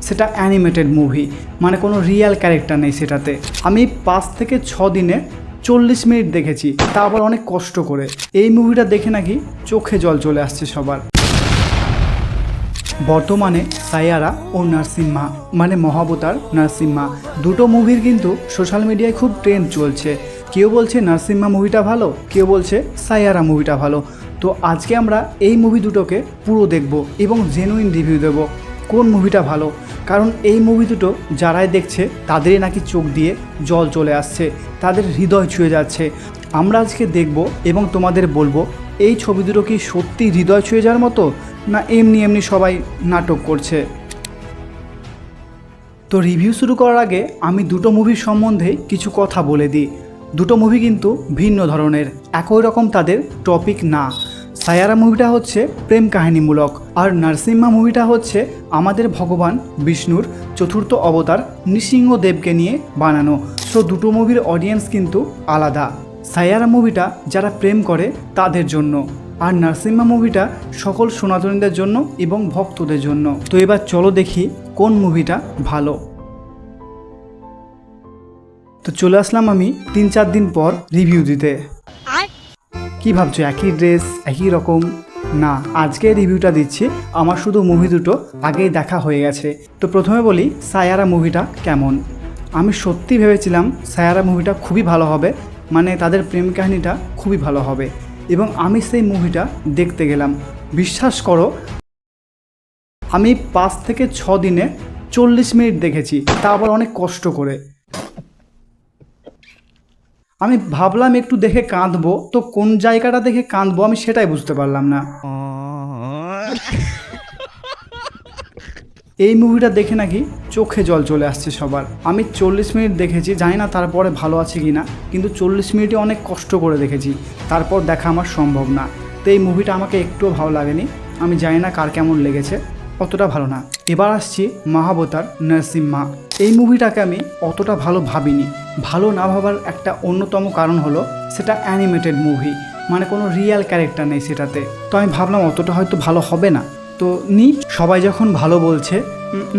সেটা animated movie, মানে কোনো রিয়েল ক্যারেক্টার নেই সেটাতে। আমি 5 থেকে 6 দিনে 40 মিনিট দেখেছি, তা আবার অনেক কষ্ট করে। এই মুভিটা দেখে নাকি চোখে জল চলে আসছে সবার। বর্তমানে সায়ারা ও নারসিম্হা মানে মহাবতার নারসিম্হা দুটো মুভির কিন্তু সোশ্যাল মিডিয়ায় খুব ট্রেন্ড চলছে। কেউ বলছে নারসিম্হা মুভিটা ভালো, কেউ বলছে সায়ারা মুভিটা ভালো। তো আজকে আমরা এই মুভি দুটোকে পুরো দেখব এবং জেনুইন রিভিউ দেব কোন মুভিটা ভালো। কারণ এই মুভি দুটো যারাই দেখছে তাদেরই নাকি চোখ দিয়ে জল চলে আসছে, তাদের হৃদয় ছুঁয়ে যাচ্ছে। আমরা আজকে দেখব এবং তোমাদের বলবো এই ছবি দুটো কি সত্যি হৃদয় ছুঁয়ে যাওয়ার মতো, না এমনি এমনি সবাই নাটক করছে। তো রিভিউ শুরু করার আগে আমি দুটো মুভির সম্বন্ধে কিছু কথা বলে দিই। দুটো মুভি কিন্তু ভিন্ন ধরনের, একই রকম তাদের টপিক না। সায়ারা মুভিটা হচ্ছে প্রেম কাহিনীমূলক, আর নারসিম্হা মুভিটা হচ্ছে আমাদের ভগবান বিষ্ণুর চতুর্থ অবতার নৃসিংহদেবকে নিয়ে বানানো। সো দুটো মুভির অডিয়েন্স কিন্তু আলাদা। সায়ারা মুভিটা যারা প্রেম করে তাদের জন্য, আর নারসিম্হা মুভিটা সকল সনাতনীদের জন্য এবং ভক্তদের জন্য। তো এবার চলো দেখি কোন মুভিটা ভালো। তো চলে আসলাম আমি 3-4 দিন পর রিভিউ দিতে। কি ভাবছো একই ড্রেস একই রকম? না, আজকে রিভিউটা দিচ্ছি আমার শুধু মুভি দুটো আগেই দেখা হয়ে গেছে। তো প্রথমে বলি সায়ারা মুভিটা কেমন। আমি সত্যি ভেবেছিলাম সায়ারা মুভিটা খুবই ভালো হবে, মানে তাদের প্রেম কাহিনীটা খুবই ভালো হবে, এবং আমি সেই মুভিটা দেখতে গেলাম। বিশ্বাস করো আমি 5 থেকে 6 দিনে 40 মিনিট দেখেছি, তা আবার অনেক কষ্ট করে। আমি ভাবলাম একটু দেখে কাঁদবো, তো কোন জায়গাটা দেখে কাঁদবো আমি সেটাই বুঝতে পারলাম না। এই মুভিটা দেখে নাকি চোখে জল চলে আসছে সবার। আমি 40 মিনিট দেখেছি, জানি না তারপরে ভালো আছে কি না, কিন্তু 40 মিনিটে অনেক কষ্ট করে দেখেছি, তারপর দেখা আমার সম্ভব না। তো এই মুভিটা আমাকে একটুও ভালো লাগেনি। আমি জানি না কার কেমন লেগেছে, অতটা ভালো না। এবার আসছি মহাবতার নারসিম্হা। এই মুভিটাকে আমি অতটা ভালো ভাবিনি। ভালো না ভাবার একটা অন্যতম কারণ হলো সেটা অ্যানিমেটেড মুভি, মানে কোনো রিয়েল ক্যারেক্টার নেই সেটাতে। তো আমি ভাবলাম অতটা হয়তো ভালো হবে না। তো সবাই যখন ভালো বলছে,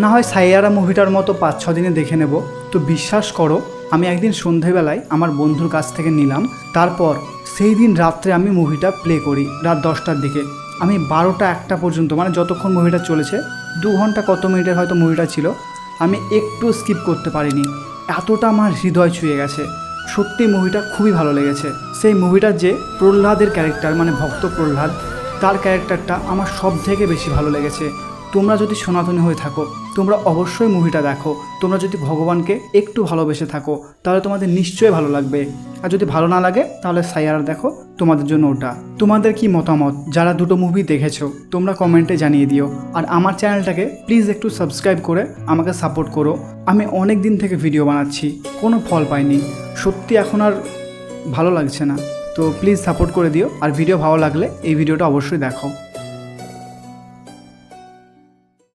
না হয় সায়ারা মুভিটার মতো 5-6 দিনে দেখে নেব। তো বিশ্বাস করো আমি একদিন সন্ধেবেলায় আমার বন্ধুর কাছ থেকে নিলাম, তারপর সেই দিন রাত্রে আমি মুভিটা প্লে করি রাত 10টার দিকে। আমি 12টা-1টা পর্যন্ত, মানে যতক্ষণ মুভিটা চলেছে, 2 ঘন্টা কত মিনিটের হয়তো মুভিটা ছিল, আমি একটু স্কিপ করতে পারিনি। এতটা আমার হৃদয় ছুঁয়ে গেছে। সত্যি মুভিটা খুবই ভালো লেগেছে। সেই মুভিটার যে প্রহ্লাদের ক্যারেক্টার, মানে ভক্ত প্রহ্লাদ, তার ক্যারেক্টারটা আমার সব থেকে বেশি ভালো লেগেছে। তোমরা যদি সনাতনী হয়ে থাকো তোমরা অবশ্যই মুভিটা দেখো। তোমরা যদি ভগবানকে একটু ভালোবেসে থাকো তাহলে তোমাদের নিশ্চয়ই ভালো লাগবে। আর যদি ভালো না লাগে তাহলে সায়ারা দেখো, তোমাদের জন্য ওটা। তোমাদের কি মতামত যারা দুটো মুভি দেখেছো তোমরা কমেন্টে জানিয়ে দিও। আর আমার চ্যানেলটাকে প্লিজ একটু সাবস্ক্রাইব করে আমাকে সাপোর্ট করো। আমি অনেক দিন থেকে ভিডিও বানাচ্ছি, কোনো ফল পাইনি, সত্যি এখন আর ভালো লাগছে না। তো প্লিজ সাপোর্ট করে দিও। আর ভিডিও ভালো লাগলে এই ভিডিওটা অবশ্যই দেখো।